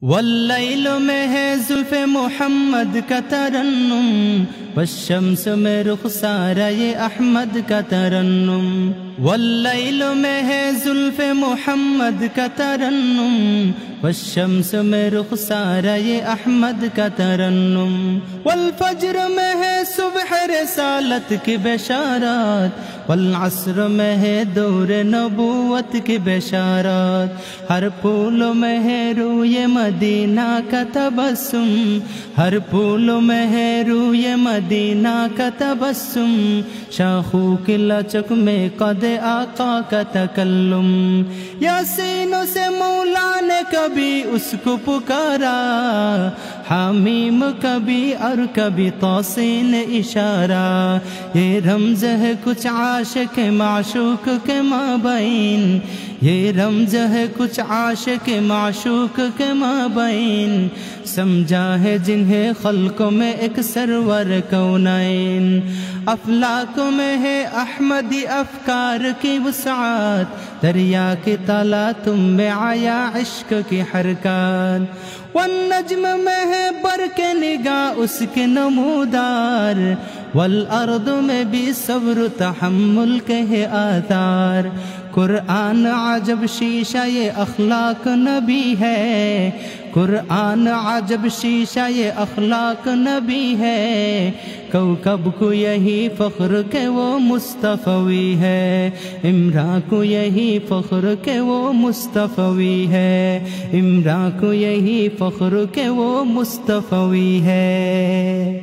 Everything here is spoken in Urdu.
واللیل میں ہے زلف محمد کا ترنم، والشمس میں رخسارہ احمد کا ترنم۔ واللیل میں ہے زلف محمد کا ترنم، والشمس میں رخسارہ احمد کا ترنم۔ والفجر میں ہے صبح رسالت کی بشارات، والعصر میں ہے دور نبوت کی بشارات۔ ہر پھول میں ہے روئے مدینہ کا تبسم، ہر پھول میں ہے روئے مدینہ کا تبسم۔ شاخوں کی لچک میں قد آقا کا تکلم، یاسینوں سے مولا نے کبھی اس کو پکارا، حمیم کبھی اور کبھی توسین اشارہ۔ یہ رمز ہے کچھ عاشق معشوق کے مابین، یہ رمز ہے کچھ عاشق معشوق کے مابین۔ سمجھا ہے جنہیں خلقوں میں ایک سرور کونین۔ افلاک میں ہے احمدی افکار کی وسعت، دریا کی تالا تم میں آیا عشق کی حرکات۔ والنجم میں ہے برق نگاہ اس کے نمودار، والارض میں بھی صبر و تحمل کے ہے آثار۔ قرآن عجب شیشہ یہ اخلاق نبی ہے، قرآن عجب شیشہ یہ اخلاق نبی ہے۔ کوكب کو یہی فخر کہ وہ مصطفی ہے، عمران کو یہی فخر کہ وہ مصطفی ہے، عمران کو یہی فخر کہ وہ مصطفی ہے۔